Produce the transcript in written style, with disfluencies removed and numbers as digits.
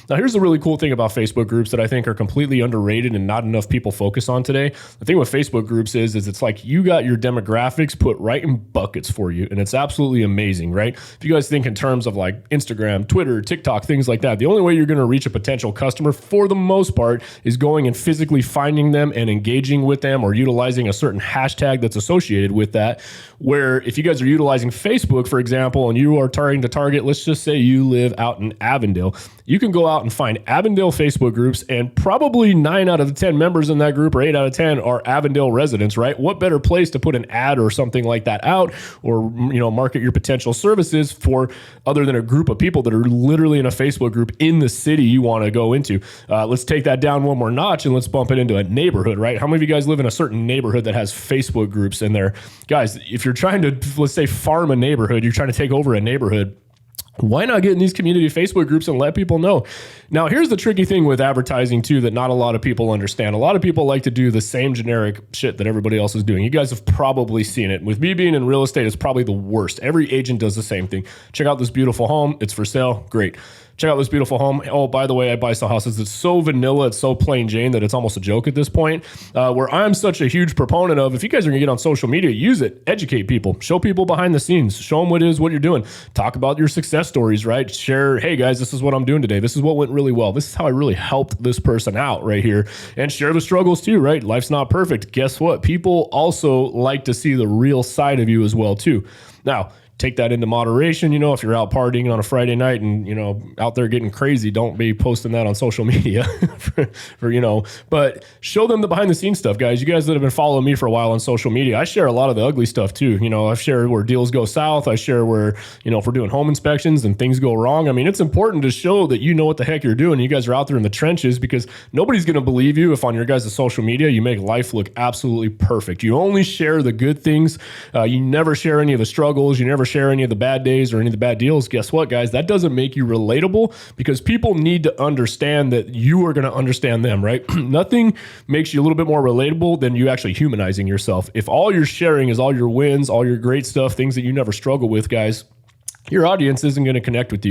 Now, here's the really cool thing about Facebook groups that I think are completely underrated and not enough people focus on today. The thing with Facebook groups is it's like you got your demographics put right in buckets for you, and it's absolutely amazing, right? If you guys think in terms of like Instagram, Twitter, TikTok, things like that, the only way you're going to reach a potential customer for the most part is going and physically finding them and engaging with them or utilizing a certain hashtag that's associated with that. Where if you guys are utilizing Facebook, for example, and you are trying to target, let's just say you live out in Avondale, you can go out and find Avondale Facebook groups, and probably 9 out of the 10 members in that group or 8 out of 10 are Avondale residents, right? What better place to put an ad or something like that out, or market your potential services for, other than a group of people that are literally in a Facebook group in the city you want to go into. Let's take that down one more notch and let's bump it into a neighborhood, right? How many of you guys live in a certain neighborhood that has Facebook groups in there? Guys, if you're trying to, let's say, farm a neighborhood, you're trying to take over a neighborhood, why not get in these community Facebook groups and let people know? Now, here's the tricky thing with advertising too that not a lot of people understand. A lot of people like to do the same generic shit that everybody else is doing. You guys have probably seen it. With me being in real estate, it's probably the worst. Every agent does the same thing. Check out this beautiful home. It's for sale. Great. Check out this beautiful home. Oh, by the way, I buy some houses. It's so vanilla. It's so plain Jane that it's almost a joke at this point. Where I'm such a huge proponent of, if you guys are going to get on social media, use it. Educate people. Show people behind the scenes. Show them what it is, what you're doing. Talk about your success stories, right? Share, hey guys, this is what I'm doing today. This is what went really well. This is how I really helped this person out right here. And share the struggles too, right? Life's not perfect. Guess what? People also like to see the real side of you as well too. Now, take that into moderation. If you're out partying on a Friday night and, out there getting crazy, don't be posting that on social media but show them the behind the scenes stuff, guys. You guys that have been following me for a while on social media, I share a lot of the ugly stuff too. I've shared where deals go south. I share where, if we're doing home inspections and things go wrong. I mean, it's important to show that you know what the heck you're doing. You guys are out there in the trenches, because nobody's going to believe you if on your guys' social media, you make life look absolutely perfect. You only share the good things. You never share any of the struggles. You never share any of the bad days or any of the bad deals. Guess what, guys? That doesn't make you relatable, because people need to understand that you are going to understand them, right? Nothing makes you a little bit more relatable than you actually humanizing yourself. If all you're sharing is all your wins, all your great stuff, things that you never struggle with, guys, your audience isn't going to connect with you.